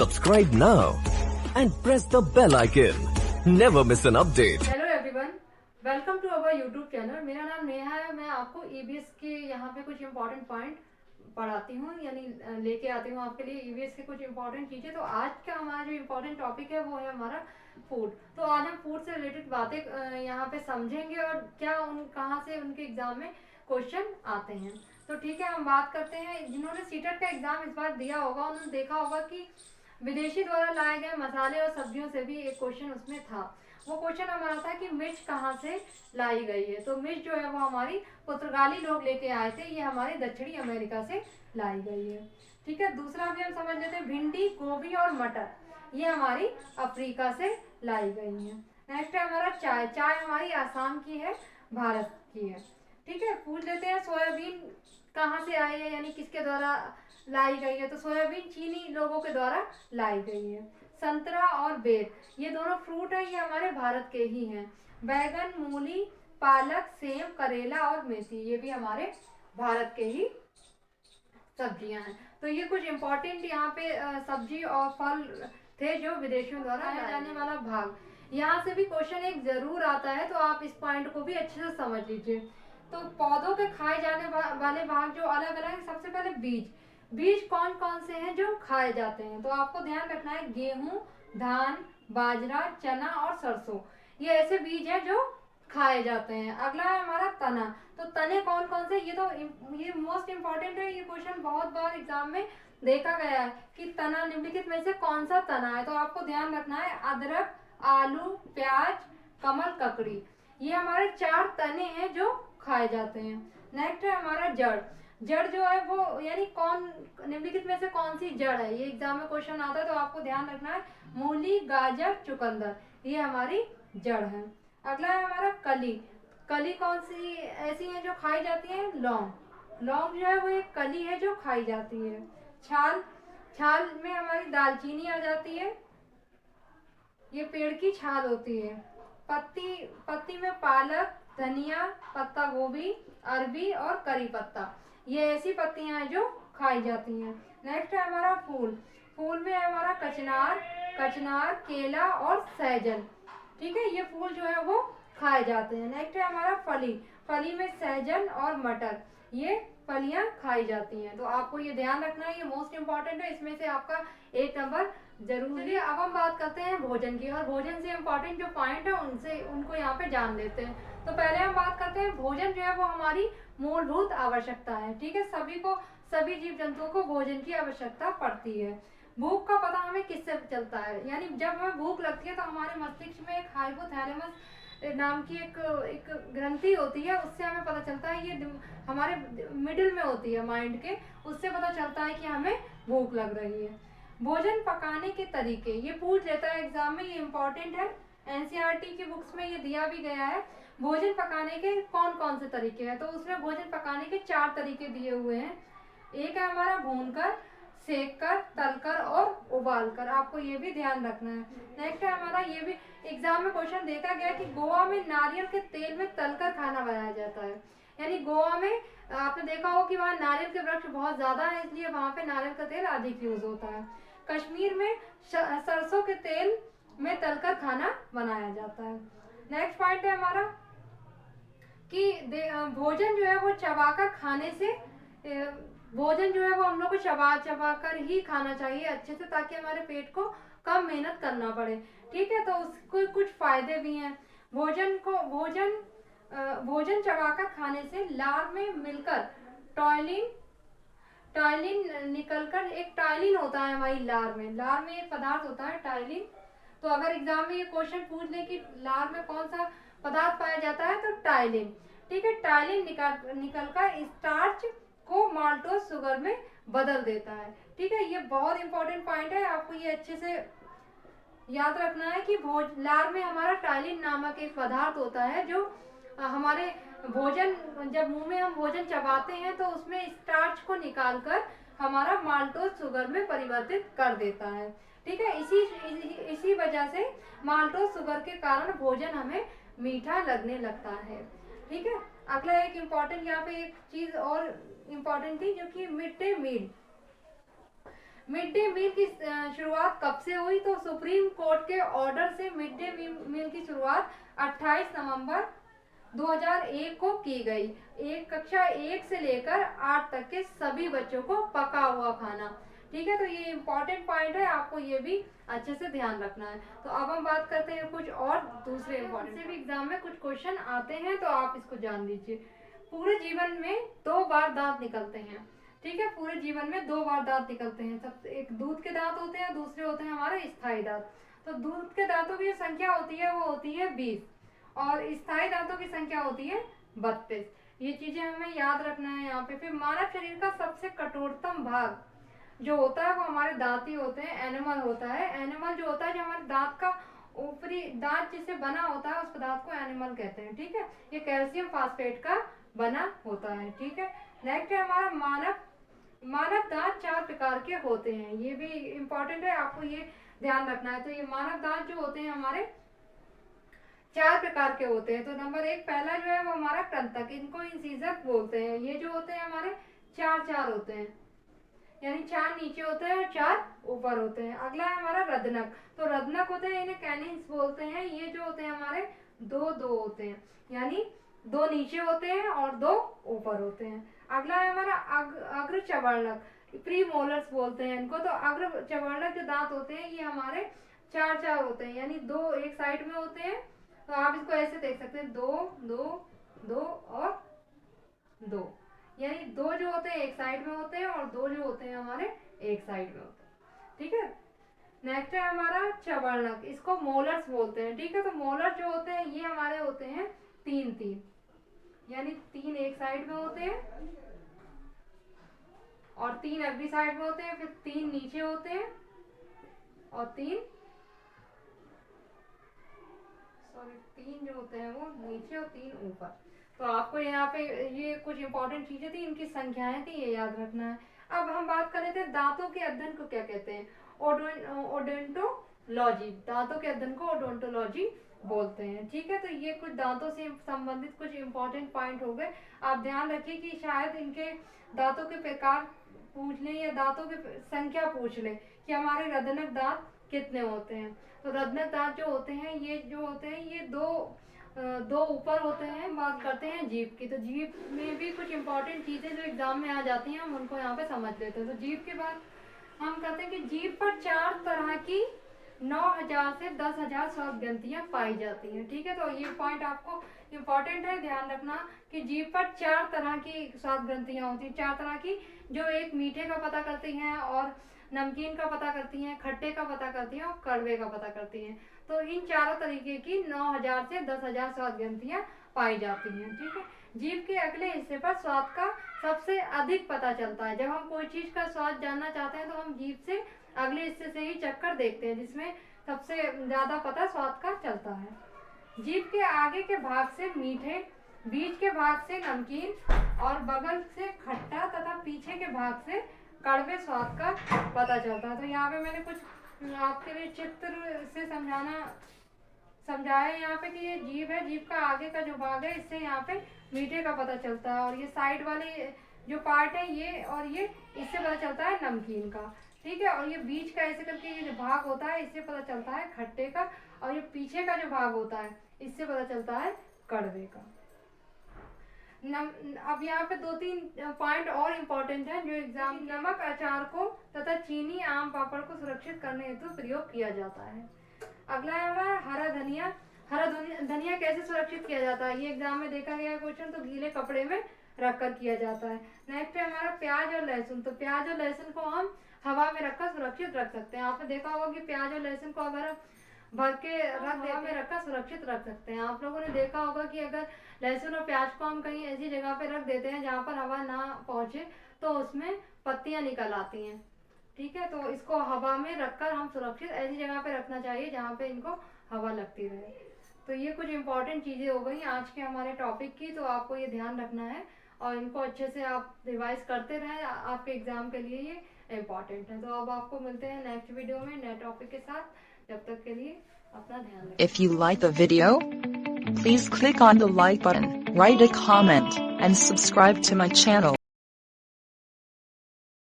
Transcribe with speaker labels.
Speaker 1: Subscribe now and press the bell icon. Never miss an update.
Speaker 2: Hello everyone, welcome to our YouTube channel. मेरा नाम नेहा है। मैं आपको EVS के यहाँ पे कुछ इंपॉर्टेंट पॉइंट पढ़ाती हूँ, यानी लेके आती हूँ आपके लिए ईवीएस के कुछ इंपॉर्टेंट चीज़ें। तो आज का हमारा जो इम्पोर्टेंट टॉपिक है वो है हमारा फूड। तो आज हम फूड से रिलेटेड बातें यहाँ पे समझेंगे और क्या कहाँ से उनके एग्जाम में क्वेश्चन आते हैं। तो ठीक है, हम बात करते हैं। जिन्होंने सीटेट का एग्जाम इस बार दिया होगा उन्होंने देखा होगा कि विदेशी द्वारा लाए गए मसाले और सब्जियों से भी एक क्वेश्चन उसमें था। वो क्वेश्चन हमारा था कि मिर्च कहाँ से लाई गई है। तो मिर्च जो है वो हमारी पुर्तगाली लोग लेके आए थे, ये हमारे दक्षिणी अमेरिका से लाई गई है। ठीक है, दूसरा भी हम समझ लेते हैं। भिंडी, गोभी और मटर ये हमारी अफ्रीका से लाई गई है। नेक्स्ट है हमारा चाय। चाय हमारी आसाम की है, भारत की है। ठीक है, पूछ लेते हैं सोयाबीन कहाँ से आई है, यानी किसके द्वारा लाई गई है। तो सोयाबीन चीनी लोगों के द्वारा लाई गई है। संतरा और बेर ये दोनों फ्रूट हैं, ये हमारे भारत के ही हैं। बैगन, मूली, पालक, सेब, करेला और मेथी ये भी हमारे भारत के ही सब्जियां हैं। तो ये कुछ इम्पोर्टेंट यहाँ पे सब्जी और फल थे जो विदेशियों द्वारा लाया जाने वाला भाग। यहाँ से भी क्वेश्चन एक जरूर आता है, तो आप इस पॉइंट को भी अच्छे से समझ लीजिए। तो पौधों के खाए जाने वाले भाग जो अलग अलग है। सबसे पहले बीज। बीज कौन कौन से हैं जो खाए जाते हैं, तो आपको ध्यान रखना है गेहूं, धान, बाजरा, चना और सरसों ये ऐसे बीज हैं जो खाए जाते हैं। अगला है हमारा तना। तो तने कौन कौन से, ये मोस्ट इम्पोर्टेंट है। ये क्वेश्चन बहुत बार एग्जाम में देखा गया है कि तना निम्नलिखित में से कौन सा तना है। तो आपको ध्यान रखना है अदरक, आलू, प्याज, कमल, ककड़ी ये हमारे 4 तने हैं जो खाए जाते हैं। नेक्स्ट है हमारा जड़। जड़ जो है वो यानी कौन निम्नलिखित में से कौन सी जड़ है, ये एग्जाम में क्वेश्चन आता है। तो आपको ध्यान रखना है मूली, गाजर, चुकंदर ये हमारी जड़ है। अगला है हमारा कली। कली कौन सी ऐसी है जो खाई जाती है, लौंग। लौंग जो है वो एक कली है जो खाई जाती है। छाल। छाल में हमारी दालचीनी आ जाती है, ये पेड़ की छाल होती है। पत्ती। पत्ती में पालक, धनिया, पत्ता गोभी, अरबी और करी पत्ता ये ऐसी पत्तियां हैं जो खाई जाती हैं। नेक्स्ट है हमारा फूल। फूल में है हमारा कचनार, कचनार, केला और सहजन। ठीक है, ये फूल जो है वो खाए जाते हैं। नेक्स्ट है हमारा फली। फली में सहजन और मटर ये फलियां खाई जाती हैं। तो आपको ये ध्यान रखना है, ये मोस्ट इम्पॉर्टेंट है। इसमें से आपका 1 नंबर जरूर है। अब हम बात करते हैं भोजन की, और भोजन से इम्पोर्टेंट जो पॉइंट है उनको यहाँ पे जान लेते हैं। तो पहले हम बात करते हैं भोजन जो है वो हमारी मूलभूत आवश्यकता है। ठीक है, सभी जीव जंतुओं को भोजन की आवश्यकता पड़ती है। भूख का पता हमें किससे चलता है, यानी जब हमें भूख लगती है तो हमारे मस्तिष्क में एक हाइपोथैलेमस नाम की एक ग्रंथि होती है, उससे हमें पता चलता है। ये हमारे मिडिल में होती है माइंड के, उससे पता चलता है कि हमें भूख लग रही है। भोजन पकाने के तरीके ये पूछ लेता है एग्जाम में, ये इम्पोर्टेंट है। एनसीईआरटी की बुक्स में ये दिया भी गया है। भोजन पकाने के कौन कौन से तरीके हैं, तो उसमें भोजन पकाने के 4 तरीके दिए हुए हैं। एक है हमारा भूनकर, सेककर, तलकर और उबालकर, आपको ये भी ध्यान रखना है। नेक्स्ट है हमारा, ये भी एग्जाम में क्वेश्चन देखा गया कि गोवा में नारियल के तेल में तलकर खाना बनाया जाता है। यानी गोवा में आपने देखा हो कि वहाँ नारियल के वृक्ष बहुत ज्यादा है, इसलिए वहाँ पे नारियल का तेल अधिक यूज होता है। कश्मीर में सरसों के तेल में तलकर खाना बनाया जाता है। नेक्स्ट पॉइंट है हमारा कि भोजन जो है वो चबाकर खाने से, भोजन जो है वो हम लोग को चबा कर ही खाना चाहिए अच्छे से, ताकि हमारे पेट को कम मेहनत करना पड़े। ठीक है, तो उसको कुछ फायदे भी हैं। भोजन चबाकर खाने से लार में मिलकर टाइलिन निकलकर, एक टाइलिन होता है हमारी लार में एक पदार्थ होता है टाइलिन। तो अगर एग्जाम में ये क्वेश्चन पूछ ले कि लार में कौन सा पदार्थ पाया जाता है, तो टाइलिन। ठीक है, टाइलिन निकलकर स्टार्च को माल्टोस शुगर में बदल देता है। ठीक है, ये बहुत इंपॉर्टेंट पॉइंट है, आपको ये अच्छे से याद रखना है कि लार में हमारा टाइलिन नामक एक पदार्थ होता है जो हमारे भोजन, जब मुंह में हम भोजन चबाते हैं तो उसमें स्टार्च को निकालकर हमारा माल्टोस शुगर में परिवर्तित कर देता है। ठीक है, इसी वजह से माल्टोस शुगर के कारण भोजन हमें मीठा लगने लगता है। ठीक है, अगला एक इम्पॉर्टेंट यहाँ पे एक चीज और इम्पॉर्टेंट थी जो कि मिड डे मील की शुरुआत शुरुआत कब से हुई? तो सुप्रीम कोर्ट के ऑर्डर से मिड डे मील की शुरुआत 28 नवंबर 2001 को की गई। कक्षा 1 से लेकर 8 तक के सभी बच्चों को पका हुआ खाना। ठीक है, तो ये इम्पोर्टेंट पॉइंट है, आपको ये भी अच्छे से ध्यान रखना है। तो अब हम बात करते हैं कुछ और दूसरे इम्पोर्टेंट से भी एग्जाम में कुछ क्वेश्चन आते हैं, तो आप इसको जान लीजिए। पूरे जीवन में 2 बार दांत निकलते हैं। ठीक है, पूरे जीवन में 2 बार दांत निकलते हैं। सबसे एक दूध के दांत होते हैं, दूसरे होते हैं हमारे स्थायी दांत। तो दूध के दांतों की संख्या होती है वो होती है 20 और स्थायी दांतों की संख्या होती है 32। ये चीजें हमें याद रखना है यहाँ पे। फिर मानव शरीर का सबसे कठोरतम भाग जो होता है वो हमारे दांत ही होते हैं, एनिमल होता है। एनिमल जो होता है, जो हमारे दांत का ऊपरी दांत जिससे बना होता है, उस पदार्थ को एनिमल कहते हैं। ठीक है, ये कैल्शियम फास्फेट का बना होता है। ठीक है, नेक्स्ट है हमारा मानव दांत 4 प्रकार के होते हैं। ये भी इम्पोर्टेंट है, आपको ये ध्यान रखना है। तो ये मानव दांत जो होते हैं हमारे 4 प्रकार के होते हैं। तो नंबर 1 पहला जो है वो हमारा कृंतक, इनको इंसिजर बोलते हैं। ये जो होते हैं हमारे 4 होते हैं, यानी 4 नीचे होते हैं और 4 ऊपर होते हैं। अगला है हमारा रदनक। तो रदनक होते हैं, इन्हें कैनिन्स बोलते हैं। ये जो होते हैं हमारे 2 होते हैं, यानी 2 नीचे होते हैं और 2 ऊपर होते हैं। अगला है हमारा अग्र चवर्णक, प्री मोलर्स बोलते हैं इनको। तो अग्र चवर्णक जो दांत होते हैं ये हमारे 4 होते हैं, यानी 2 एक साइड में होते हैं। तो आप इसको ऐसे देख सकते हैं, 2 और 2, यानी 2 जो होते हैं एक साइड में होते हैं और 2 जो होते हैं हमारे एक साइड में होते हैं। ठीक है, नेक्स्ट है हमारा चवर्णक, इसको मोलर्स बोलते हैं। ठीक है, तो मोलर जो होते हैं ये हमारे होते हैं 3, यानी 3 एक साइड में होते हैं और 3 अगली साइड में होते हैं। फिर 3 नीचे होते हैं और 3 जो होते हैं वो नीचे और 3 ऊपर। तो आपको यहाँ पे ये कुछ इंपॉर्टेंट चीजें थी, इनकी संख्याएं थी, ये याद रखना है। अब हम बात कर लेते हैं दांतों के अध्ययन को क्या कहते हैं। ओडोंटोलॉजी, दांतों के अध्ययन को ओडोंटोलॉजी बोलते हैं। ठीक है, तो ये कुछ दांतों से संबंधित कुछ इंपॉर्टेंट पॉइंट हो गए। आप ध्यान रखिए कि शायद इनके दांतों के प्रकार पूछ ले या दांतों की संख्या पूछ ले कि हमारे रदनक दांत कितने होते हैं। तो रदनक दांत जो होते हैं ये दो ऊपर होते हैं। बात करते हैं जीभ की, तो जीभ में भी कुछ इंपॉर्टेंट चीजें जो एग्जाम में आ जाती हैं, हम उनको यहाँ पे समझ लेते हैं। तो जीभ के बाद हम कहते हैं कि जीभ पर 4 तरह की 9000 से 10,000 श्वास ग्रंथियां पाई जाती हैं। ठीक है, तो ये पॉइंट आपको इम्पोर्टेंट है, ध्यान रखना कि जीभ पर 4 तरह की श्वास ग्रंथियां होती हैं। 4 तरह की, जो एक मीठे का पता करती हैं और नमकीन का पता करती हैं, खट्टे का पता करती हैं और कड़वे का पता करती हैं। तो इन चारों तरीके की 9000 से 10,000 श्वास ग्रंथियां पाई जाती हैं। ठीक है, जीभ के अगले हिस्से पर स्वाद का सबसे अधिक पता चलता है। जब हम कोई चीज का स्वाद जानना चाहते हैं तो हम जीभ से अगले हिस्से से ही चक्कर देखते हैं, जिसमें सबसे ज्यादा पता स्वाद का चलता है। जीभ के आगे के भाग से मीठे, बीच के भाग से नमकीन और बगल से खट्टा तथा पीछे के भाग से कड़वे स्वाद का पता चलता है। तो यहाँ पे मैंने कुछ आपके लिए चित्र से समझाया है यहाँ पे कि ये जीभ है, जीभ का आगे का जो भाग है इससे यहाँ पे मीठे का पता चलता है, और ये साइड वाले जो पार्ट है ये और ये इससे पता चलता है नमकीन का। ठीक है, और ये बीच का ऐसे करके ये जो भाग होता है इससे पता चलता है खट्टे का, और ये पीछे का जो भाग होता है इससे पता चलता है कड़वे का। अब यहाँ पे 2-3 पॉइंट और इम्पोर्टेंट है जो एग्जाम। नमक अचार को तथा चीनी आम पापड़ को सुरक्षित करने हेतु प्रयोग किया जाता है। अगला है हमारा हरा धनिया। हरा धनिया कैसे सुरक्षित किया जाता है, ये एग्जाम में देखा गया क्वेश्चन। तो गीले कपड़े में रखकर किया जाता है। नेक्स्ट है हमारा प्याज और लहसुन। तो प्याज और लहसुन को हम हवा में रखकर सुरक्षित रख सकते हैं। आपने देखा होगा कि प्याज और लहसुन को अगर भर के हवा में रखकर सुरक्षित रख सकते हैं। आप लोगों ने देखा होगा कि अगर लहसुन और प्याज को हम कहीं ऐसी जगह पे रख देते हैं जहाँ पर हवा ना पहुंचे तो उसमें पत्तियां निकल आती हैं। ठीक है, तो इसको हवा में रखकर हम सुरक्षित ऐसी जगह पे रखना चाहिए जहाँ पे इनको हवा लगती रहे। तो ये कुछ इंपॉर्टेंट चीजें हो गई आज के हमारे टॉपिक की, तो आपको ये ध्यान रखना है और इनको अच्छे से आप रिवाइज करते रहें, आपके एग्जाम के लिए ये इम्पोर्टेंट है। तो अब आपको मिलते हैं नेक्स्ट वीडियो में नए टॉपिक के साथ। जब तक के लिए अपना ध्यान रखें।
Speaker 3: If you like the video, please click on the like button, write a comment, and subscribe to my channel.